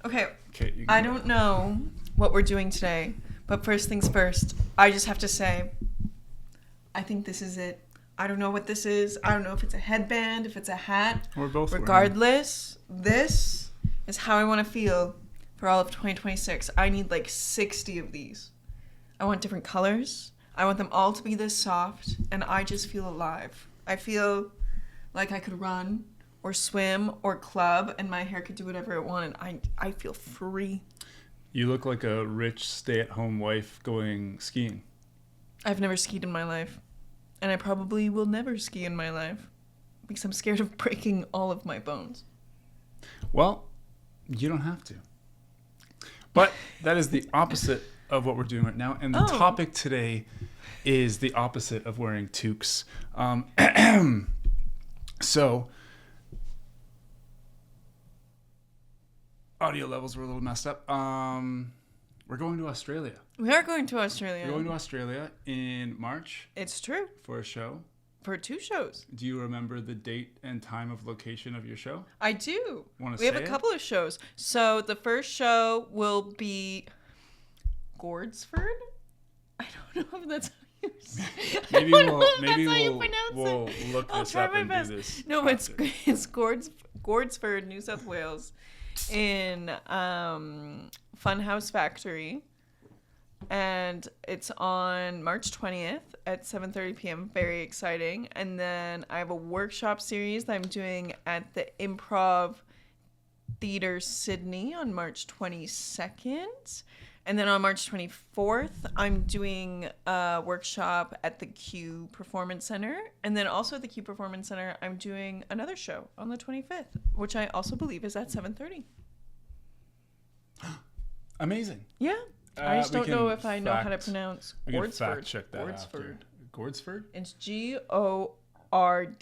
Okay. Okay. I don't know what we're doing today, but first things first, I just have to say, I think this is it. I don't know what this is. I don't know if it's a headband, if it's a hat. We're both Regardless, this is how I want to feel for all of 2026. I need like 60 of these. I want different colors. I want them all to be this soft, and I just feel alive. I feel like I could run or swim or club, and my hair could do whatever it wanted. I feel free. You look like a rich stay-at-home wife going skiing. I've never skied in my life, and I probably will never ski in my life because I'm scared of breaking all of my bones. Well, you don't have to. But that is the opposite of what we're doing right now, and the topic today is the opposite of wearing toques. So, audio levels were a little messed up. We're going to Australia. We are going to Australia. We're going to Australia in March. It's true. For a show. For 2 shows. Do you remember the date and time of location of your show? I do. Want to say We have a couple of shows. So the first show will be Gordsford. I don't know if that's how you say it. Maybe we'll look I'll this try up my and best. do this. No, it's Gordsford, New South Wales, in Funhouse Factory, and it's on March 20th at 7:30 p.m. Very exciting. And then I have a workshop series that I'm doing at the Improv Theatre Sydney on March 22nd. And then on March 24th, I'm doing a workshop at the Q Performance Center. And then also at the Q Performance Center, I'm doing another show on the 25th, which I also believe is at 7:30. Amazing. Yeah. I just don't know if I know how to fact- pronounce We can Gordsford. fact check that after. Gordsford? It's Gord,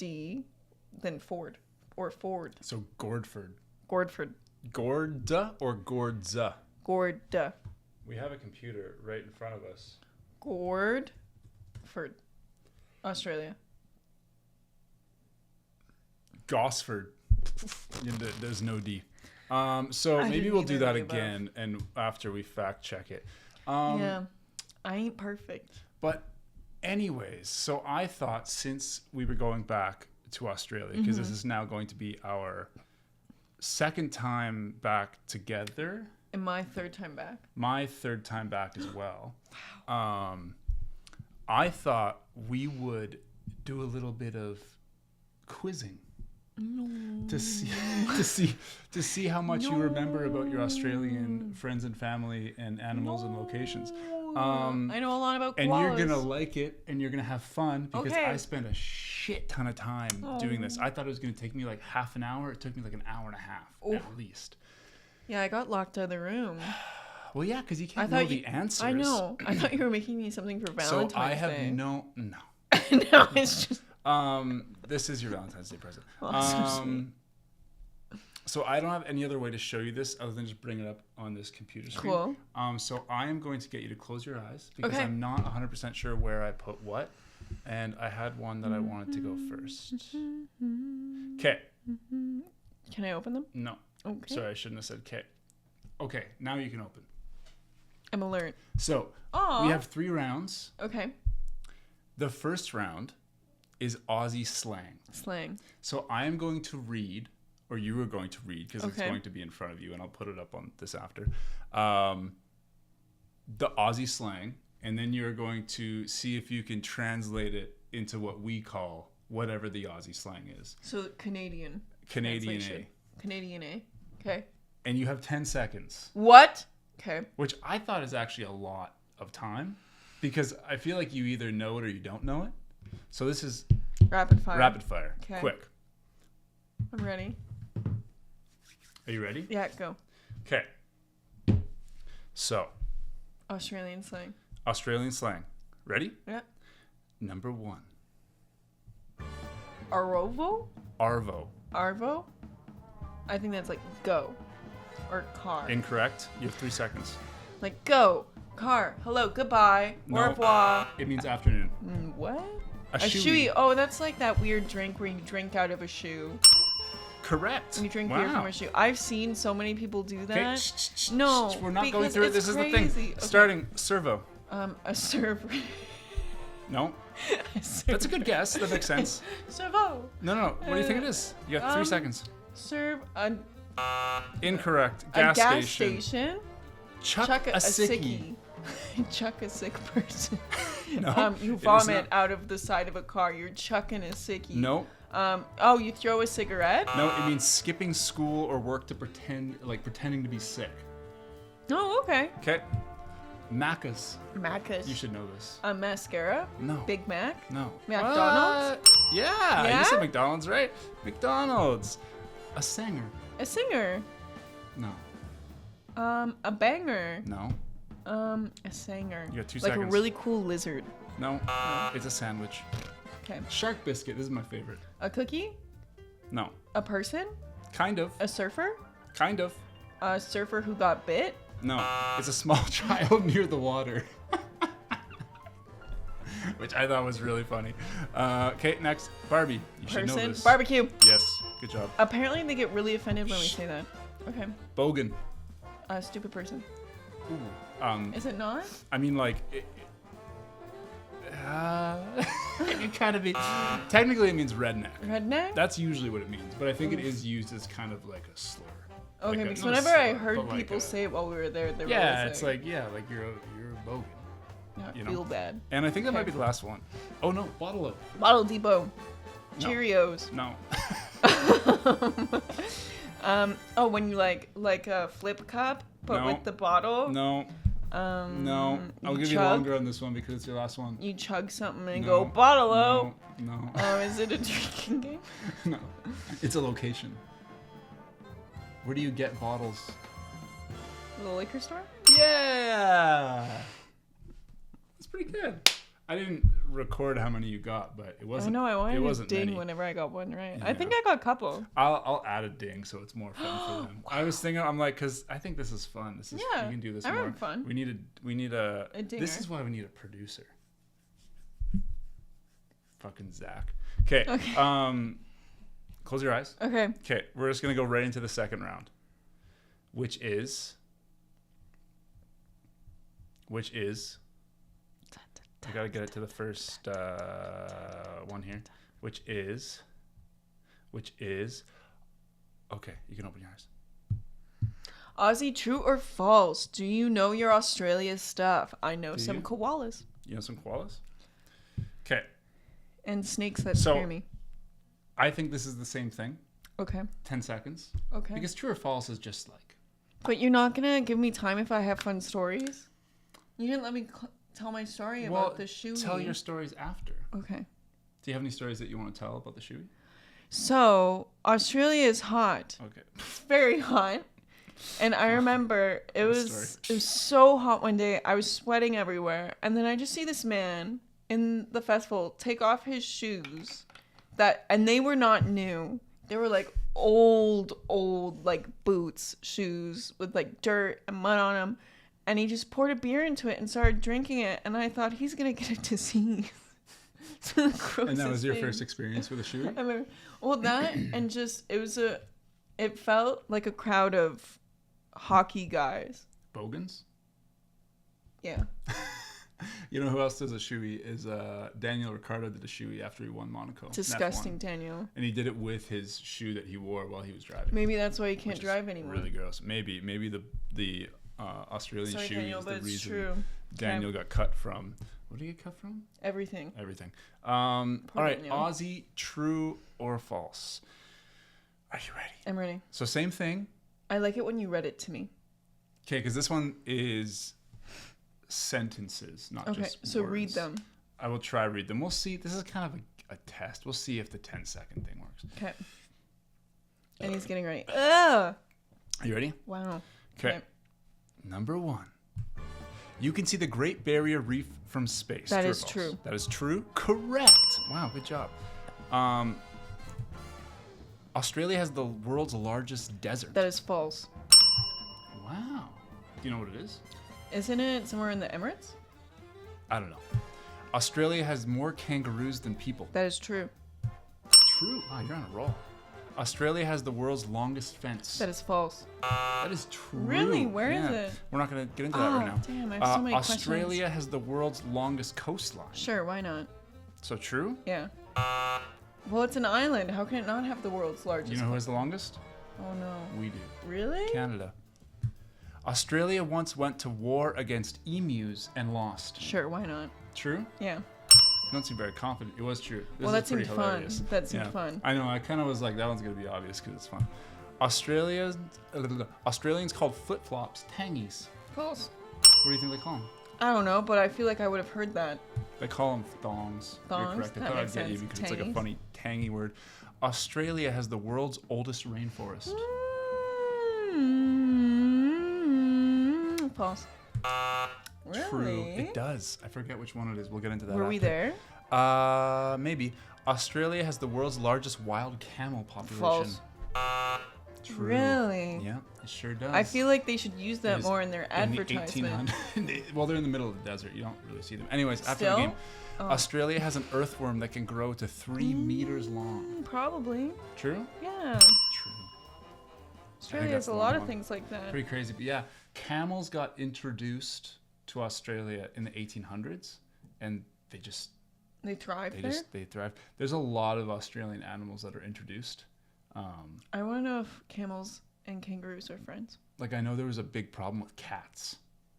then Ford, or Ford. So Gordford. Gordford. Gorda or Gordza? Gorda. We have a computer right in front of us. Gordford. Australia. Gosford. There's no D. So maybe we'll do that again and after we fact check it. Yeah. I ain't perfect. But anyways, so I thought since we were going back to Australia, because this is now going to be our second time back together. And my third time back. My third time back as well. Wow. I thought we would do a little bit of quizzing. No. To see how much you remember about your Australian friends and family and animals and locations. I know a lot about koalas. And you're gonna like it and you're gonna have fun because I spent a shit ton of time doing this. I thought it was gonna take me like half an hour. It took me like an hour and a half at least. Yeah, I got locked out of the room. Well, yeah, because you can't know the answers. I know. I thought you were making me something for Valentine's Day. So I have no. No, it's just. This is your Valentine's Day present. Oh, so I don't have any other way to show you this other than just bring it up on this computer screen. Cool. So I am going to get you to close your eyes because I'm not 100% sure where I put what, and I had one that I wanted to go first. Okay. Can I open them? No. Okay. Sorry, I shouldn't have said K. Okay, now you can open. I'm alert. So we have 3 rounds. Okay. The first round is Aussie slang. Slang. So I am going to read, or you are going to read, because it's going to be in front of you, and I'll put it up on this after, the Aussie slang, and then you're going to see if you can translate it into what we call whatever the Aussie slang is. So Canadian. Canadian A. Canadian A. Okay. And you have 10 seconds. What? Okay. Which I thought is actually a lot of time, because I feel like you either know it or you don't know it. So this is rapid fire. Rapid fire. Okay. Quick. I'm ready. Are you ready? Yeah, go. Okay. So. Australian slang. Australian slang. Ready? Yeah. Number 1. Arvo? Arvo. Arvo? I think that's like go. Or car. Incorrect. You have 3 seconds. Like go. Car. Hello. Goodbye. No, au revoir. It means afternoon. What? A shoey. Oh, that's like that weird drink where you drink out of a shoe. Correct. You drink beer from a shoe. I've seen so many people do that. Okay. No, we're not going because through it. it's This is the crazy. thing. Okay. Starting servo. A server. No. That's a good guess. That makes sense. Servo. No. What do you think it is? You got 3 seconds. Serve a Incorrect. gas Gas station. Chuck a sickie. Chuck a sick person. No. You it is vomit not. out of the side of a car. You're chucking a sickie. No. You throw a cigarette? No, it means skipping school or work to pretending to be sick. Oh, okay. Okay. Macca's. Macca's. You should know this. A mascara? No. Big Mac? No. McDonald's? What? Yeah. Yeah? You said McDonald's, right? McDonald's. A singer. A singer? No. A banger? No. A singer. You got 2 like seconds. a really cool lizard. No. It's a sandwich. Okay. Shark biscuit. This is my favorite. A cookie? No. A person? Kind of. A surfer? Kind of. A surfer who got bit? No. It's a small child near the water. Which I thought was really funny. Okay, next. Barbie. You should know Person? this. Barbecue. Yes. Good job. Apparently they get really offended when we say that. Okay. Bogan. A stupid person. Ooh. Is it not? I mean, like, it kind of be. Technically, it means redneck. Redneck? That's usually what it means, but I think it is used as kind of like a slur. Okay, Like because not a whenever I slur, heard but like people say it while we were there, they were yeah, always it's like you're a bogan. I you know. feel bad. And I think that might Okay. be the last one. Oh no, Bottle O. Bottle Depot. No. Cheerios. No. When you like a flip cup, but No. with the bottle. No. No. I'll you give you chug? longer on this one because it's your last one. You chug something and No. go bottle O. No. Is it a drinking game? No. It's a location. Where do you get bottles? The liquor store? Yeah. It's pretty good. I didn't record how many you got, but it I wasn't. know. I wanted it to wasn't ding many. whenever I got one right. I Yeah. think I got a couple. I'll add a ding so it's more fun for them. I was thinking, I'm like, because I think this is fun. This is Yeah, we can do this I'm more. having fun. We need a. A dinger. This is why we need a producer. Fucking Zach. Okay. Okay. Close your eyes. Okay. Okay, we're just gonna go right into the second round, which is. I gotta get it to the first one here, which is. Okay, you can open your eyes. Aussie, true or false? Do you know your Australia stuff? I know Do some you? koalas You know some koalas? Okay, and snakes that So- scare me. I think this is the same thing. Okay. 10 seconds. Okay. Because true or false is just like. But you're not gonna give me time if I have fun stories. You didn't let me tell my story about the shoe. Tell your stories after. Okay. Do you have any stories that you want to tell about the shoey? So Australia is hot. Okay. It's very hot. And I remember it Good was so hot one day. I was sweating everywhere, and then I just see this man in the festival take off his shoes and they were not new. They were like old like boots, shoes with like dirt and mud on them. And he just poured a beer into it and started drinking it. And I thought he's gonna get a disease. It's the And that was your grossest first thing. experience with a shoey? I remember, well, that and just it felt like a crowd of hockey guys. Bogans? Yeah. You know who else does a shoey is Daniel Ricciardo did a shoey after he won Monaco. in Disgusting, F1. Daniel. And he did it with his shoe that he wore while he was driving. Maybe that's why you which can't is drive anymore. Really gross. Maybe the Australian Sorry, shoey Daniel, is but the it's reason true. Daniel got cut from. What did he get cut from? Everything. Everything. All right, Daniel. Aussie, true or false? Are you ready? I'm ready. So same thing. I like it when you read it to me. Okay, because this one is sentences, not Okay, just so read words. them. I will try read them. We'll see. This is kind of a test. We'll see if the 10-second thing works. Okay. And he's getting ready. Ugh. Are you ready? Wow. Okay. Number 1. You can see the Great Barrier Reef from space. That True or is false? true. That is true. Correct. Wow, good job. Australia has the world's largest desert. That is false. Wow. Do you know what it is? Isn't it somewhere in the Emirates? I don't know. Australia has more kangaroos than people. That is true. True. Wow, you're on a roll. Australia has the world's longest fence. That is false. That is true. Really? Where is it? We're not going to get into that right now. Damn, I have so many Australia questions. has the world's longest coastline. Sure, why not? So true? Yeah. Well, it's an island. How can it not have the world's largest? You know who has the longest? Oh no. We do. Really? Canada. Australia once went to war against emus and lost. Sure, why not? True? Yeah. You don't seem very confident. It was true. Well, that seemed fun. That seemed fun. I know. I kind of was like, that one's going to be obvious because it's fun. Australians called flip-flops tangies. False. What do you think they call them? I don't know, but I feel like I would have heard that. They call them thongs. Thongs? You're correct. I That thought I'd makes get you sense. because it's like a Tangies. funny, tangy word. Australia has the world's oldest rainforest. False. Really? True. It does. I forget which one it is. We'll get into that. Were we after. there? Maybe. Australia has the world's largest wild camel population. False. True. Really? Yeah, it sure does. I feel like they should use that was more in their In the advertisement. 1800s. Well, they're in the middle of the desert. You don't really see them. Anyways, after Still? the game, Oh. Australia has an earthworm that can grow to 3 meters long. Probably. True? Yeah. True. Australia that's has a the lot long of one. things like that. Pretty crazy. But yeah, camels got introduced to Australia in the 1800s, and they They thrive there? thrive. There's a lot of Australian animals that are introduced. I want to know if camels and kangaroos are friends. Like I know there was a big problem with cats,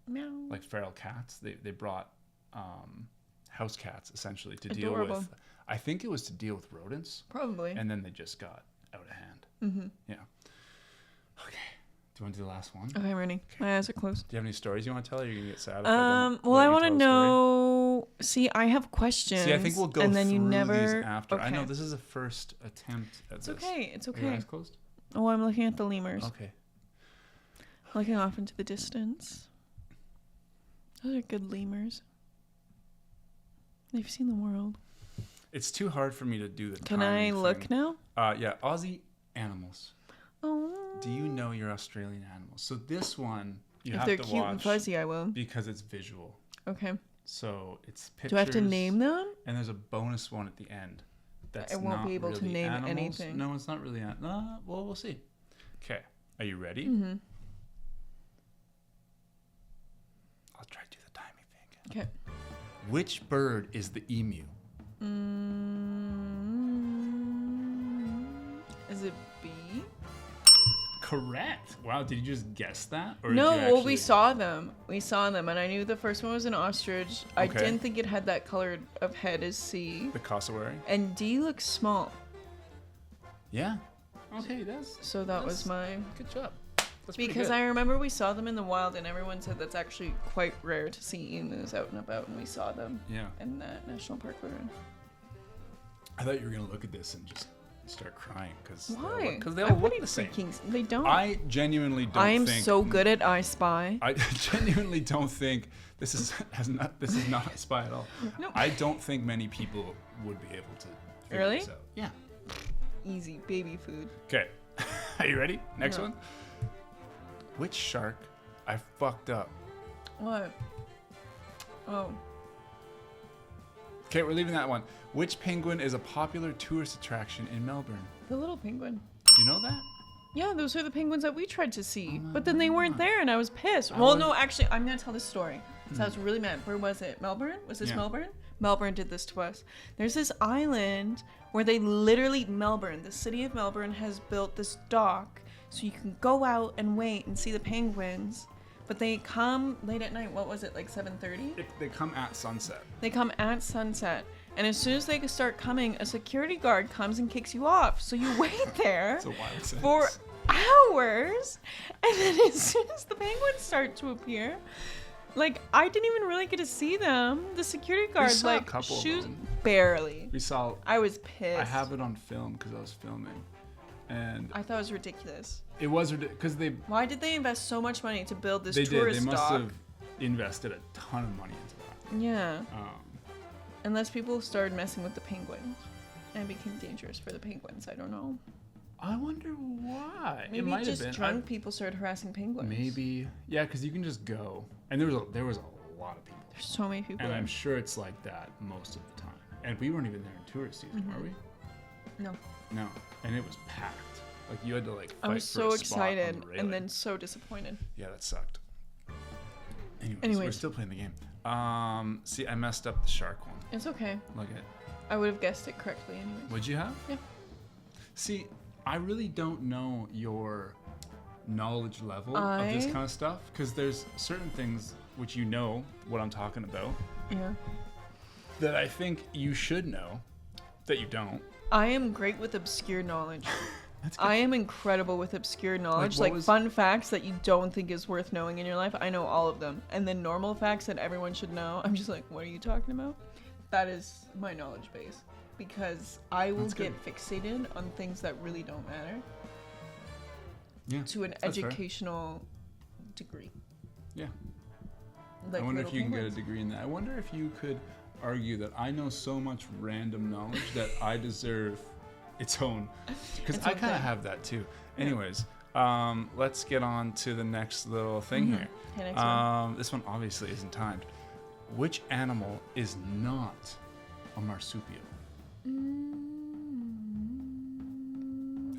Meow. like feral cats. They brought house cats essentially to Adorable. deal with. I think it was to deal with rodents, Probably. and then they just got out of hand. Mm-hmm. Yeah. Okay. Do you want to do the last one? Okay, I'm ready. My eyes are closed. Do you have any stories you want to tell? Or are you gonna get sad? If I don't Well, let I you want to tell a story? know. See, I have questions. See, I think we'll go and then through you never. these after. I know Okay. this is a first attempt at It's this. okay. It's Are your okay. eyes closed? Oh, I'm looking at the lemurs. Okay. Looking off into the distance. Those are good lemurs. They've seen the world. It's too hard for me to do the Can I timing look thing. now? Yeah, Aussie animals. Oh. Do you know your Australian animals? So this one you If have they're to cute watch and fuzzy, I will. because it's visual. Okay. So it's pictures. Do I have to name them? And there's a bonus one at the end. That's I won't not be able to really name animals. anything. No, it's not really. Well, we'll see. Okay, are you ready? Mm-hmm. I'll try to do the timing thing. Okay. Which bird is the emu? Is it B? Correct. Wow, did you just guess that? Or No, did you well, actually... we saw them. We saw them, and I knew the first one was an ostrich. I Okay. didn't think it had that color of head as C. The cassowary? And D looks small. Yeah. Okay, that's... So that was That's- my... Good job. That's pretty Because good. I remember we saw them in the wild, and everyone said that's actually quite rare to see emus out and about, and we saw them Yeah. in that national park we're in. I thought you were going to look at this and just start crying. Why? Because they I'm all look pretty the same. They don't. I genuinely don't I am think... so good at I Spy. I genuinely don't think this is not a spy at all. Nope. I don't think many people would be able to figure Really? this out. Yeah. Easy baby food. Okay. Are you ready? Next No. one. Which shark? I fucked up. What? Oh. Okay, we're leaving that one. Which penguin is a popular tourist attraction in Melbourne? The little penguin. You know that? Yeah, those are the penguins that we tried to see. Oh my But then they weren't God. there, and I was pissed. I Well, was- no, actually, I'm going to tell this story. So I was really mad. Where was it? Melbourne? Was this Yeah. Melbourne? Melbourne did this to us. There's this island where they literally, Melbourne, the city of Melbourne has built this dock so you can go out and wait and see the penguins. But they come late at night. What was it, like 7:30? They come at sunset. They come at sunset. And as soon as they start coming, a security guard comes and kicks you off. So you wait there It's a wild sentence. for hours. And then as soon as the penguins start to appear, like, I didn't even really get to see them. The security guard, saw a like, couple of shoes, them. barely. We saw... I was pissed. I have it on film because I was filming. And I thought it was ridiculous. it was ridiculous because Why did they invest so much money to build this they did. tourist They must dock? have invested a ton of money into that. Yeah. Um, Unless people started messing with the penguins and it became dangerous for the penguins. I don't know. I wonder why. Maybe it might just have been. drunk people started harassing penguins. Maybe. Yeah, because you can just go. And there was a lot of people. There's so many people. And there. I'm sure it's like that most of the time. And we weren't even there in tourist season, were we? No. No. And it was packed. Like you had to like I fight was for so a spot on excited the railing. and then so disappointed. Yeah, that sucked. Anyways, we're Anyways. still playing the game. See, I messed up the shark one. It's okay. Look at it. I would have guessed it correctly anyways. Would you have? Yeah. See, I really don't know your knowledge level of this kind of stuff because there's certain things which you know what I'm talking about Yeah. that I think you should know that you don't. I am great with obscure knowledge. That's good. I am incredible with obscure knowledge. what Like was- fun facts that you don't think is worth knowing in your life. I know all of them. And then normal facts that everyone should know. I'm just like, what are you talking about? That is my knowledge base. Because I will That's get good. fixated on things that really don't matter Yeah. to an That's fair. educational degree. Yeah. Like I wonder if little you can get a penguins. degree in that. I wonder if you could argue that I know so much random knowledge that I deserve its own. Because Its I own kind of thing. have that too. Anyways, let's get on to the next little thing here. Okay, next one. This one obviously isn't timed. Which animal is not a marsupial? And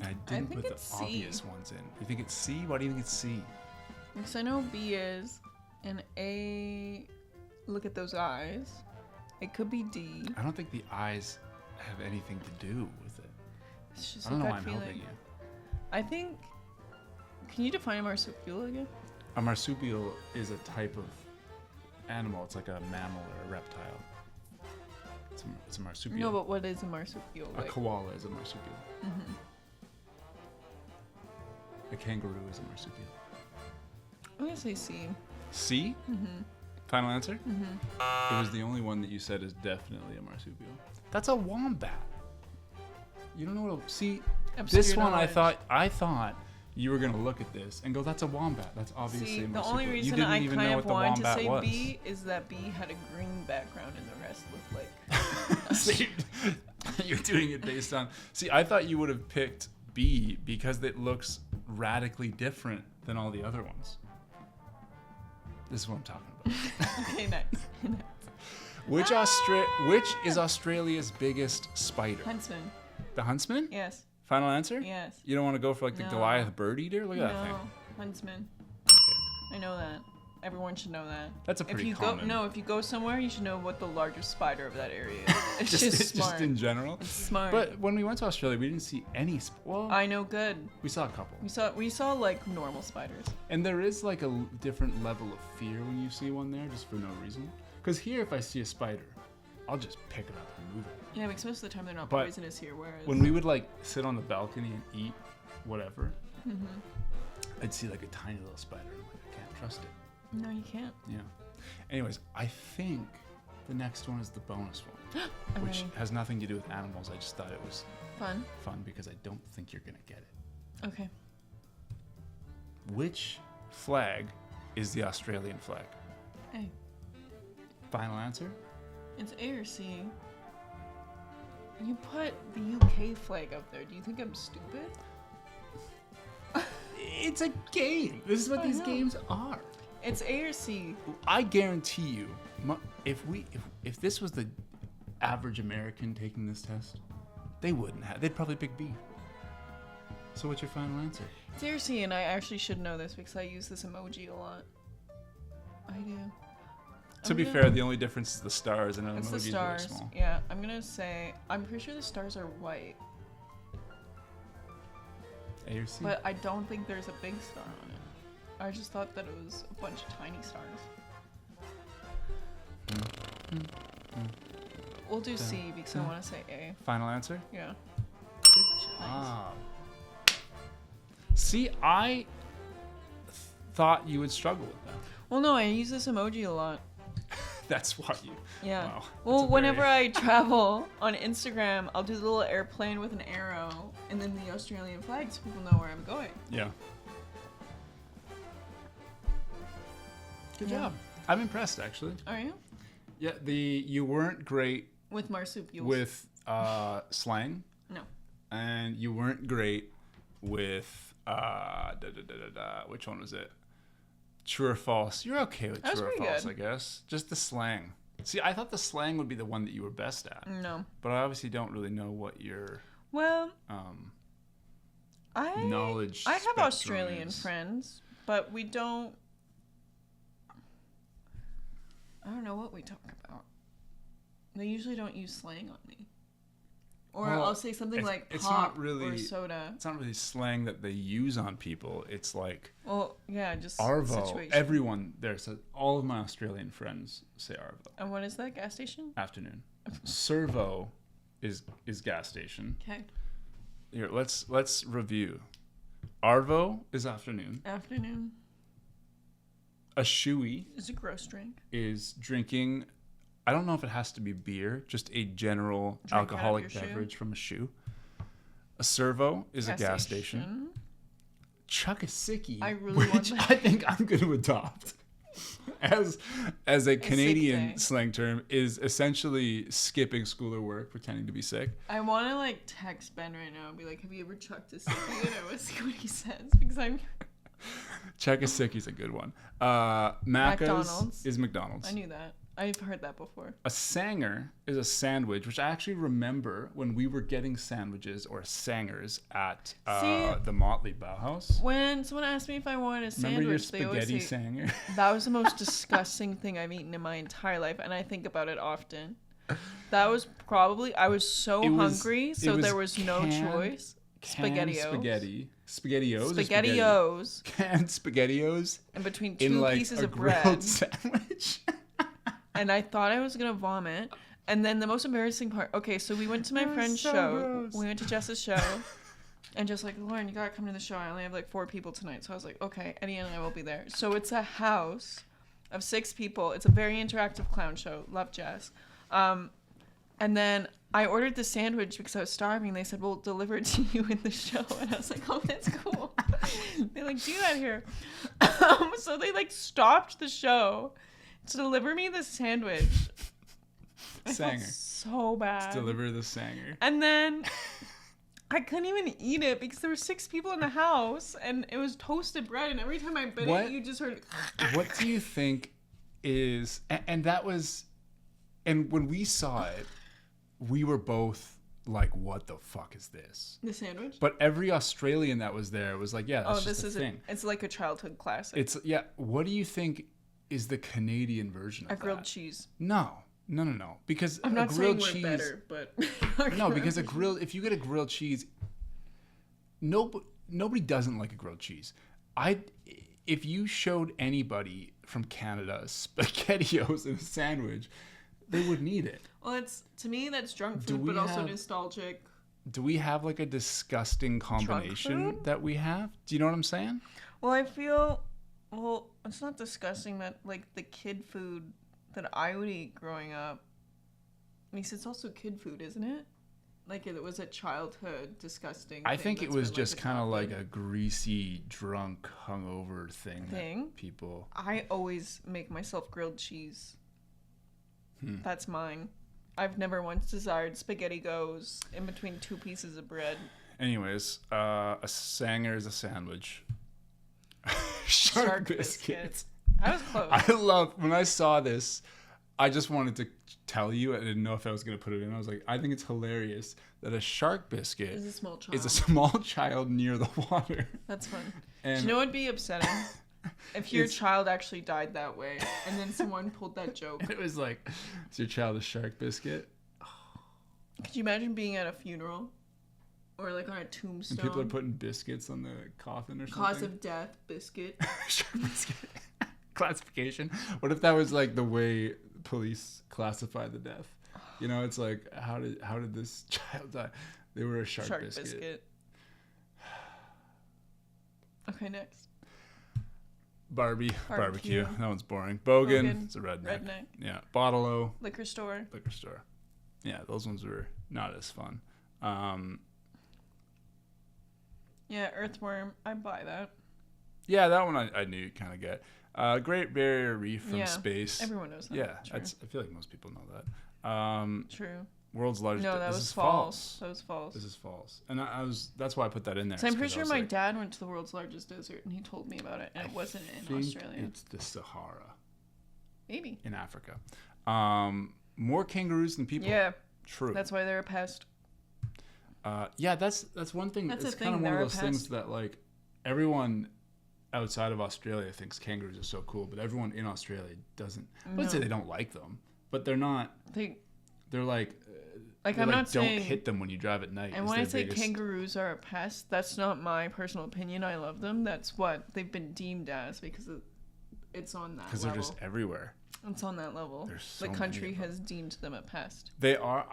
I didn't think put the it's C. obvious ones in. You think it's C? Why do you think it's C? Because I know B is, and A, look at those eyes. It could be D. I don't think the eyes have anything to do with it. It's just I don't a know gut why I'm feeling. helping you. I think. Can you define a marsupial again? A marsupial is a type of animal. It's like a mammal or a reptile. It's a marsupial. No, but what is a marsupial? A Like, koala is a marsupial. A kangaroo is a marsupial. I'm gonna say C. C? Final answer? It was the only one that you said is definitely a marsupial. That's a wombat. You don't know what see Obscure this one knowledge. I thought you were gonna look at this and go, that's a wombat. That's obviously See, a the marsupial. only You reason didn't I even kind know of what the wanted to wombat say was. B is that B had a green background and the rest looked like. See, you're doing it based on. See, I thought you would have picked B because it looks radically different than all the other ones. This is what I'm talking about. Okay, nice. Which is Australia's biggest spider? Huntsman. The huntsman? Yes. Final answer? Yes. You don't want to go for like the No. Goliath bird eater? Look at that thing. No, huntsman. Okay. I know that. Everyone should know that. That's a If pretty you common. if you go somewhere, you should know what the largest spider of that area is. It's just smart. Just in general. It's smart. But when we went to Australia, we didn't see any. Well, I know good. we saw a couple. We saw like normal spiders. And there is like a different level of fear when you see one there, just for no reason. Because here, if I see a spider, I'll just pick it up and move it. Yeah, because most of the time they're not But poisonous here. Whereas When we would like sit on the balcony and eat whatever, I'd see like a tiny little spider. And I'm like, I can't trust it. no, you can't. Yeah. Anyways, I think the next one is the bonus one, I'm which ready. has nothing to do with animals. I just thought it was Fun. fun because I don't think you're gonna get it. Okay. Which flag is the Australian flag? A. Final answer? It's A or C. You put the UK flag up there. Do you think I'm stupid? It's a game. This is what I these know. games are. It's A or C. I guarantee you, if this was the average American taking this test, they wouldn't have. They'd probably pick B. So what's your final answer? It's A or C, and I actually should know this because I use this emoji a lot. I do. To be fair, the only difference is the stars and an It's emoji the is very stars. small. Yeah, I'm gonna say I'm pretty sure the stars are white, A or C? but I don't think there's a big star on it. I just thought that it was a bunch of tiny stars. We'll do C because I want to say A. Final answer? Yeah. Good job. See, I thought you would struggle with that. Well, no, I use this emoji a lot. That's why you. Yeah. Wow. Well, That's a whenever very- I travel on Instagram, I'll do the little airplane with an arrow and then the Australian flag so people know where I'm going. Yeah. Good Yeah. job. I'm impressed, actually. Are you? Yeah, you weren't great With marsupials. with slang, No. and you weren't great with which one was it? True or false? You're okay with That was true or pretty false, good. I guess. Just the slang. See, I thought the slang would be the one that you were best at, No. but I obviously don't really know what your Well, knowledge I have spectrum Australian is. friends, but we don't. I don't know what we talk about. They usually don't use slang on me. Or Well, I'll say something like it's pop not really, or soda. It's not really slang that they use on people. It's like Well, yeah, just Arvo. situation. Everyone there says, all of my Australian friends say Arvo. And what is that gas station? Afternoon. Servo is gas station. Okay. Here, let's review. Arvo is afternoon. Afternoon A shoey is a gross drink. is drinking. I don't know if it has to be beer, just a general Drink out of alcoholic your shoe. beverage from a shoe. A servo is a gas station. Chuck a Sickie, I really want which that. I think I'm going to adopt as a Canadian day. slang term, is essentially skipping school or work, pretending to be sick. I want to like text Ben right now and be like, "Have you ever chucked a Sickie?" And I want to see what he says because I'm. Chuck a Sickie's a good one. Macca's McDonald's. is McDonald's. I knew that. I've heard that before. A sanger is a sandwich, which I actually remember when we were getting sandwiches or sangers at the Motley Bauhaus. When someone asked me if I wanted a Remember your sandwich, they always spaghetti say sanger? that was the most disgusting thing I've eaten in my entire life, and I think about it often. That was probably I was so hungry, so there was no choice. SpaghettiOs. SpaghettiOs. SpaghettiOs. Canned SpaghettiOs. And between In two like pieces a of grilled bread. sandwich. And I thought I was gonna vomit. And then the most embarrassing part. Okay, so we went to my friend's so show. gross. We went to Jess's show. And just like, Lauren, you gotta come to the show. I only have like 4 people tonight. So I was like, okay, Eddie and I will be there. So it's a house of 6 people. It's a very interactive clown show. Love Jess. And then I ordered the sandwich because I was starving. They said, we'll deliver it to you in the show. And I was like, oh, that's cool. They like, do that here. So they like stopped the show to deliver me the sandwich. I felt Sanger. so bad. Deliver the sanger. And then I couldn't even eat it because there were 6 people in the house and it was toasted bread. And every time I bit What? it, you just heard. What do you think is, and that was, and when we saw it, we were both like, what the fuck is this? The sandwich? But every Australian that was there was like, yeah, that's just this a is thing. It's like a childhood classic. It's, yeah, what do you think is the Canadian version of a grilled that? cheese. No. Because I'm not a saying grilled we're cheese, better, but no, because if you get a grilled cheese, nobody doesn't like a grilled cheese. If you showed anybody from Canada SpaghettiOs in a sandwich, they wouldn't eat it. Well, to me that's drunk Do food, we but also have- nostalgic. Do we have like a disgusting combination food? that we have? Do you know what I'm saying? Well, I feel, it's not disgusting that like the kid food that I would eat growing up. At least it's also kid food, isn't it? Like it was a childhood disgusting. I thing think it that's was been, just kind of like adopted. a greasy, drunk, hungover thing. That people. I always make myself grilled cheese. That's mine. I've never once desired spaghetti goes in between 2 pieces of bread. Anyways, a sanger is a sandwich. Shark biscuits. I was close. I love when I saw this. I just wanted to tell you. I didn't know if I was gonna put it in. I was like, I think it's hilarious that a shark biscuit It's a small child. is a small child near the water. That's fun. And Do you know what would be upsetting? If your It's- child actually died that way, and then someone pulled that joke. it was like, is your child a shark biscuit? Could you imagine being at a funeral? Or like on a And tombstone? people are putting biscuits on the coffin or something. Cause of death, biscuit. Shark biscuit. Classification. What if that was like the way police classify the death? You know, it's like, how did this child die? They were a shark biscuit. Okay, next. Barbecue. That one's boring. Bogan. Bogan. It's a redneck. Redneck. Yeah. Bottle-o. Liquor store. Liquor store. Yeah, those ones were not as fun. Yeah, earthworm. I buy that. Yeah, that one I knew you'd kind of get. Great Barrier Reef from Yeah, space. Everyone knows that. Yeah, True. I feel like most people know that. True. World's largest. No, that this was is false. That was false. This is false, and that's why I put that in there. So I'm is 'cause pretty I sure was my like, dad went to the world's largest desert and he told me about it, and it wasn't in think Australia. It's the Sahara Maybe. in Africa. More kangaroos than people. Yeah, True. that's why they're a pest. Yeah, that's one thing. That's It's a kind of thing. one of They're a those things pest. that like everyone outside of Australia thinks kangaroos are so cool, but everyone in Australia doesn't. I wouldn't say they don't like them, but they're not. They're like Like, they're I'm like, not don't saying. hit them when you drive at night. And is when I their say biggest- kangaroos are a pest, that's not my personal opinion. I love them. That's what they've been deemed as because it's on that because level. they're just everywhere. It's on that level. There's so The many country of them. has deemed them a pest. They are.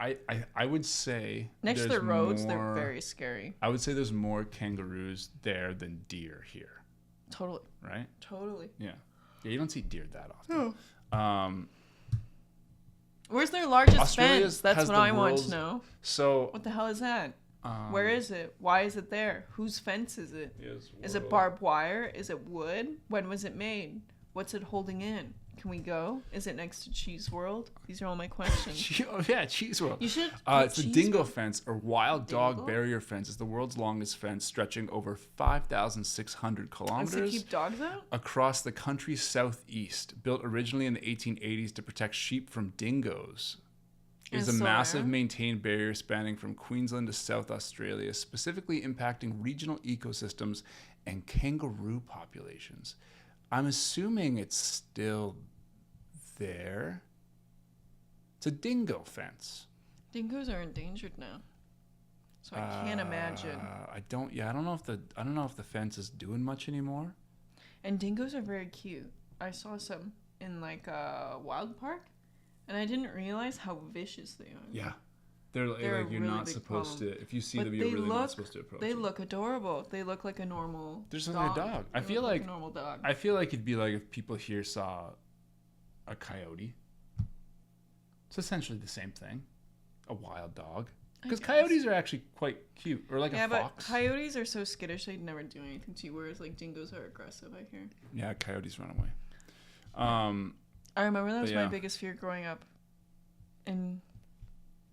I would say Next to there's the roads, they're more- very scary. I would say there's more kangaroos there than deer here, Totally. right? Totally. Yeah. Yeah, you don't see deer that often. Where's their largest Australia's fence? That's has what the I want world's- to know. So What the hell is that? Where is it? Why is it there? Whose fence is it? Is it barbed wire? Is it wood? When was it made? What's it holding in? Can we go? Is it next to Cheese World? These are all my questions. Oh, yeah, Cheese World. You should. It's the dingo fence, or wild dog Dingo? barrier fence. It's the world's longest fence, stretching over 5,600 Does it kilometers keep dogs out? across the country's southeast. Built originally in the 1880s to protect sheep from dingoes. It is And a so massive there? maintained barrier spanning from Queensland to South Australia, specifically impacting regional ecosystems and kangaroo populations. I'm assuming it's still there. It's a dingo fence. Dingoes are endangered now, so I can't imagine. I don't know if the fence is doing much anymore. And dingoes are very cute. I saw some in like a wild park, and I didn't realize how vicious they are. Yeah. They're They're a like you're really not big supposed problem. to. If you see But them, you're they really look- not supposed to approach. They them. look adorable. They look like a normal. They're just like a dog. I They feel look like a normal dog. I feel like it'd be like if people here saw a coyote. It's essentially the same thing, a wild dog. Because guess. coyotes are actually quite cute, or like Yeah, a but fox. coyotes are so skittish they'd never do anything to you, whereas like dingoes are aggressive, I hear. Yeah, coyotes run away. I remember that was my yeah. biggest fear growing up. And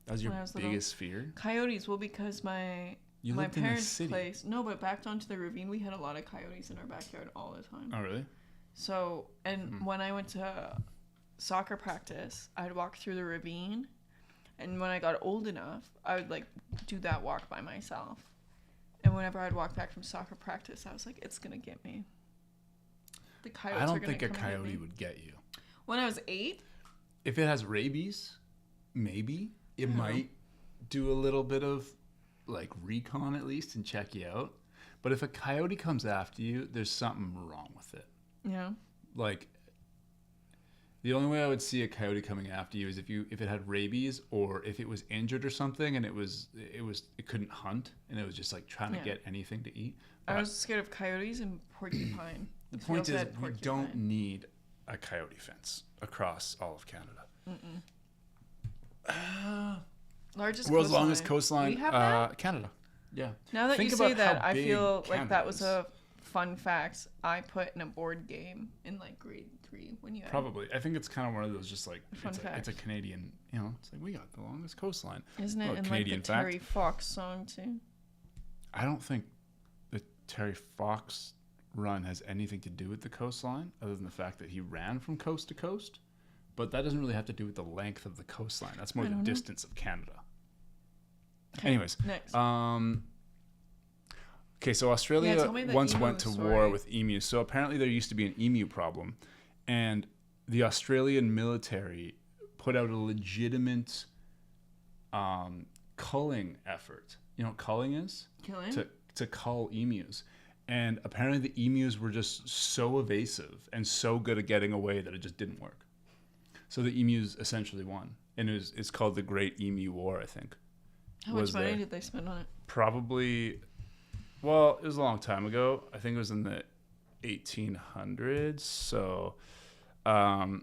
That was your When I was little. biggest fear. coyotes, well, because my You my lived in a parents' city. place. No, but back onto the ravine, we had a lot of coyotes in our backyard all the time. Oh, really? So, and when I went to soccer practice, I'd walk through the ravine, and when I got old enough, I would like do that walk by myself. And whenever I'd walk back from soccer practice, I was like, "It's gonna get me." The coyotes I are don't gonna think a come and get coyote me. would get you. When I was 8, If it has rabies, maybe it Yeah. might do a little bit of like recon at least and check you out. But if a coyote comes after you, there's something wrong with it. yeah, Like the only way I would see a coyote coming after you is if it had rabies or if it was injured or something and it couldn't hunt and it was just like trying to Yeah. get anything to eat. I But was scared of coyotes and porcupine. the We point also is had we don't porcupine. need a coyote fence across all of Canada. Largest World's coastline. longest coastline, We have that? Canada. Yeah. Now that Think you say about how that, I big feel like Canada that was is. a fun fact I put in a board game in like grade 3 when you had Probably. I think it's kind of one of those just like Fun it's a fact. Canadian, it's like we got the longest coastline. Isn't it Well, in Canadian like the fact. Terry Fox song too? I don't think the Terry Fox run has anything to do with the coastline other than the fact that he ran from coast to coast. But that doesn't really have to do with the length of the coastline. That's more I the don't know. distance of Canada. Anyways, Next. okay, so Australia Yeah, tell me the once emu went to war story. with emus. So apparently there used to be an emu problem, and the Australian military put out a legitimate culling effort. You know what culling is? Killing? To cull emus. And apparently the emus were just so evasive and so good at getting away that it just didn't work. So the emus essentially won. And it's called the Great Emu War, I think. How much was money there. did they spend on it? Probably, well, it was a long time ago. I think it was in the 1800s. So the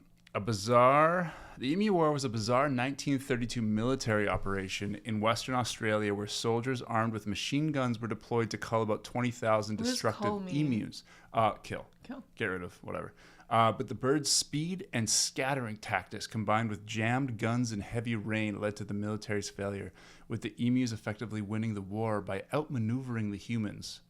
Emu War was a bizarre 1932 military operation in Western Australia where soldiers armed with machine guns were deployed to cull about 20,000 What does destructive cull mean? emus. Kill. Kill. Get rid of, whatever. But the birds' speed and scattering tactics combined with jammed guns and heavy rain led to the military's failure, with the emus effectively winning the war by outmaneuvering the humans.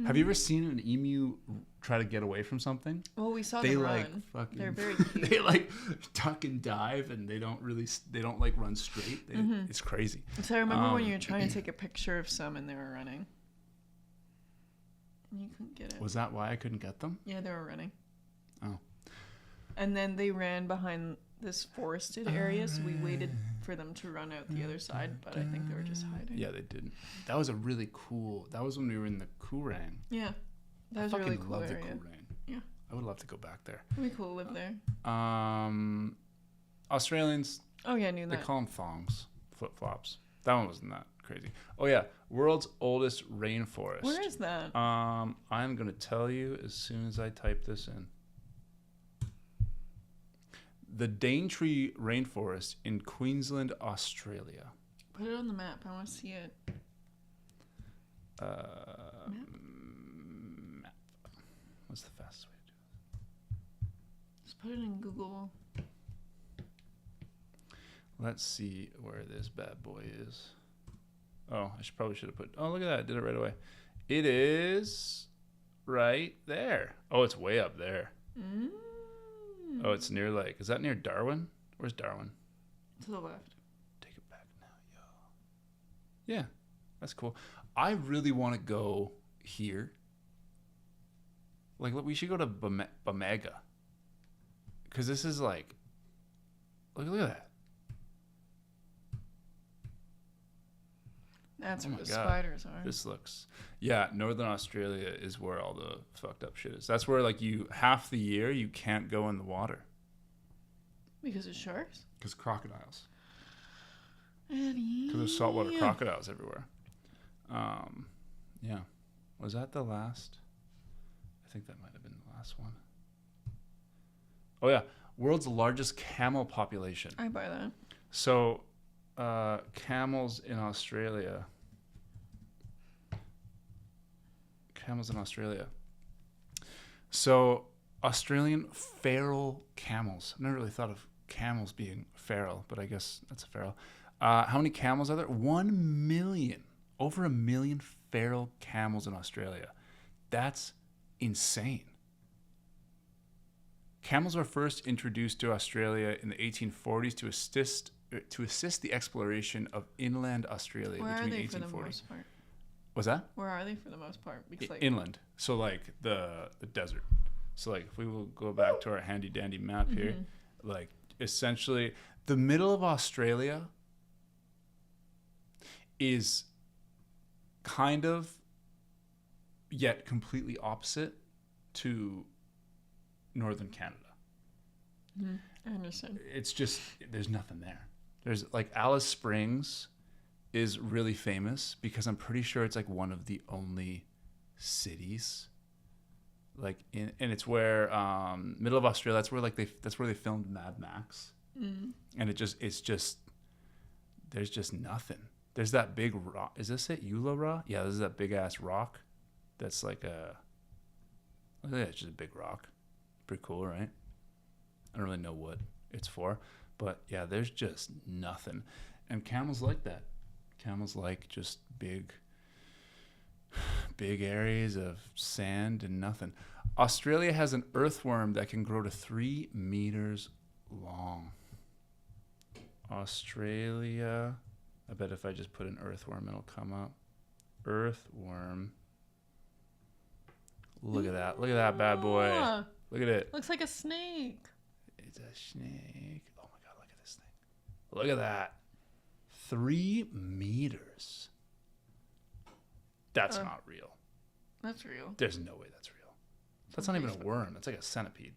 Have you ever seen an emu try to get away from something? Well, we saw They them like run. fucking. They're very cute. They like duck and dive, and they don't like run straight. It's crazy. So I remember when you were trying to take a picture of some and they were running. And you couldn't get it. Was that why I couldn't get them? Yeah, they were running. Oh. And then they ran behind this forested area, so we waited for them to run out the other side, but I think they were just hiding. Yeah, they didn't. That was a really cool. That was when we were in the Kurang. Yeah, that was a really cool love area. the Kurang. Yeah, I would love to go back there. it'd be cool to live there. Australians. Oh yeah, I knew They that. call them thongs, flip flops. That one wasn't that crazy. Oh yeah, world's oldest rainforest. Where is that? I'm gonna tell you as soon as I type this in. The Daintree Rainforest in Queensland, Australia. Put it on the map. I want to see it. Map. What's the fastest way to do Just put it in Google. this? Let's see where this bad boy is. Oh, probably should have put. Oh, look at that! I did it right away. It is right there. Oh, it's way up there. Mm. Oh, it's near like. Is that near Darwin? Where's Darwin? To the left. Take it back now, yo. Yeah, that's cool. I really want to go here. Like, look, we should go to Bamaga. Because this is like, look at that. That's Oh where my the God. spiders are. This looks, yeah, Northern Australia is where all the fucked up shit is. That's where like half the year you can't go in the water. Because of sharks? Because crocodiles. Eddie. Because there's saltwater crocodiles everywhere. Yeah. Was that the last? I think that might have been the last one. Oh yeah, world's largest camel population. I buy that. So, camels in Australia. So, Australian feral camels. I've never really thought of camels being feral, but I guess that's a feral. How many camels are there? 1 million. Over 1 million feral camels in Australia. That's insane. Camels were first introduced to Australia in the 1840s to assist the exploration of inland Australia Where are between they 1840s. for the most part? What's that? Where are they for the most part? Because like Inland. So like the desert. So like if we will go back to our handy dandy map here, like essentially the middle of Australia is kind of yet completely opposite to northern Canada. I understand. It's just there's nothing there. There's like Alice Springs is really famous because I'm pretty sure it's like one of the only cities like and it's where middle of Australia, that's where they filmed Mad Max. And it's just there's just nothing. There's that big rock. Is this it? Eula? Yeah, this is that big ass rock. That's like it's just a big rock. Pretty cool, right? I don't really know what it's for, but yeah, there's just nothing. And camels like that. Camels like just big areas of sand and nothing. Australia has an earthworm that can grow to 3 meters long. Australia. I bet if I just put an earthworm, it'll come up. Earthworm. Look at that. Look at that bad boy. Look at it. Looks like a snake. It's a snake. Oh my God, look at this thing. Look at that. 3 meters. That's not real. That's real. There's no way that's real. That's not even a worm. That's like a centipede.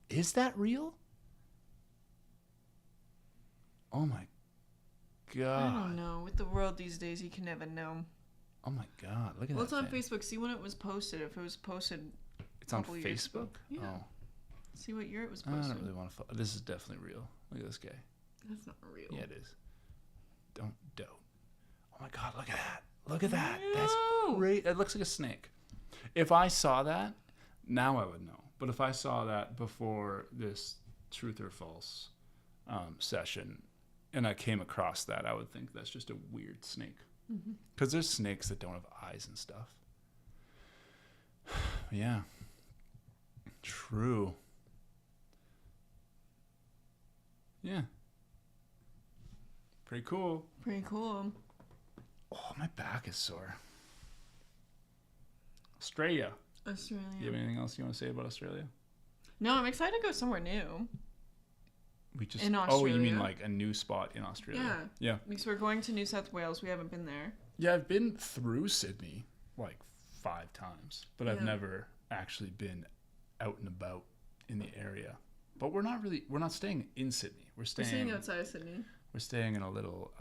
Is that real? Oh my God. I don't know. With the world these days, you can never know. Oh my God. Look at Well, that. it's on thing. Facebook. See when it was posted. If it was posted. It's on couple years ago. Facebook? Yeah. Oh. See what year it was I posted. don't really want to follow. This is definitely real. Look at this guy. That's not real. Yeah, it is. Don't. Oh my God, look at that. Look at that. That's No. great. It looks like a snake. If I saw that, now I would know. But if I saw that before this truth or false session and I came across that, I would think that's just a weird snake. Because there's snakes that don't have eyes and stuff. Yeah. True. Yeah. Pretty cool. Pretty cool. Oh, my back is sore. Australia. Australia. Do you have anything else you want to say about Australia? No, I'm excited to go somewhere new. We just In Oh, you Australia? mean like a new spot in Australia? Yeah. Yeah. Because we're going to New South Wales. We haven't been there. Yeah, I've been through Sydney like 5 times, but I've Yeah. never actually been out and about in the area. But we're not staying in Sydney. We're We're staying staying outside of Sydney. We're staying in a little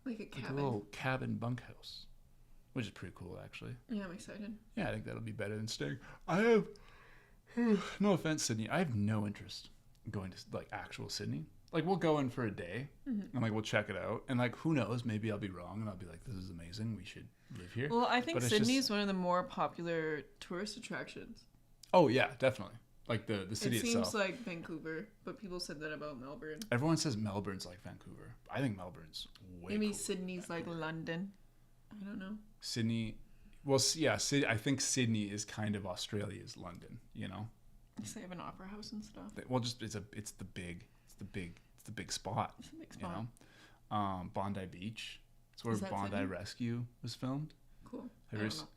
Like a like cabin. a little cabin bunkhouse, which is pretty cool actually. Yeah, I'm excited. Yeah, I think that'll be better than staying. I have no offense, Sydney. I have no interest in going to like actual Sydney. Like we'll go in for a day and like we'll check it out, and like who knows, maybe I'll be wrong and I'll be like, this is amazing, we should live here. Well, I think But it's Sydney just- is one of the more popular tourist attractions. Oh yeah, definitely. Like the city It itself. seems like Vancouver, but people said that about Melbourne. Everyone says Melbourne's like Vancouver. I think Melbourne's way Maybe cool. Sydney's like London. I don't know. Sydney. Well, yeah, I think Sydney is kind of Australia's London. You know. Because they have an opera house and stuff. Well, just it's the big spot. It's a big You spot. know, Bondi Beach. It's where Is that Bondi Sydney? Rescue was filmed. Cool. Have I you don't know.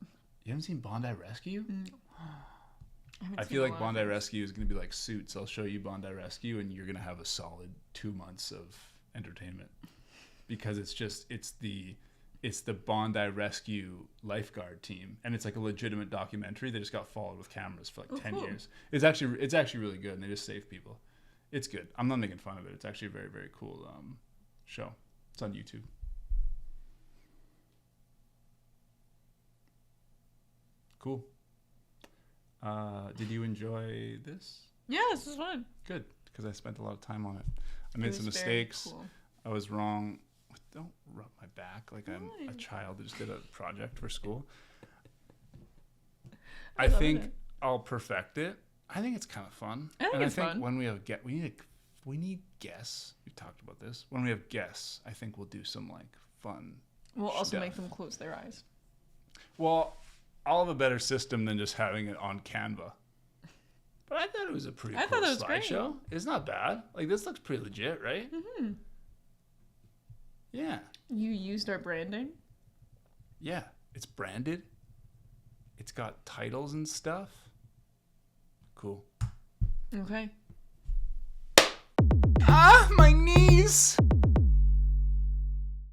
You haven't seen Bondi Rescue? haven't I seen feel a like lot Bondi of it. Rescue is going to be like Suits. I'll show you Bondi Rescue, and you're going to have a solid 2 months of entertainment because it's the Bondi Rescue lifeguard team, and it's like a legitimate documentary. They just got followed with cameras for like 10 cool. years. It's actually really good, and they just save people. It's good. I'm not making fun of it. It's actually a very, very cool show. It's on YouTube. Cool. Did you enjoy this? Yeah, this is fun. Good, because I spent a lot of time on it. I It made was some very mistakes. cool. I was wrong. Don't rub my back like I'm a Why? child that just did a project for school. I I love think it. I'll perfect it. I think it's kind of fun. I think and it's I think fun. when we need guests. We've talked about this. When we have guests, I think we'll do some like fun. We'll also make stuff. them close their eyes. Well, I'll have a better system than just having it on Canva. But I thought it was a pretty I cool thought it was great. slideshow. It's not bad. Like this looks pretty legit, right? Mm-hmm. Yeah. You used our branding. Yeah. It's branded. It's got titles and stuff. Cool. Okay. Ah, my knees!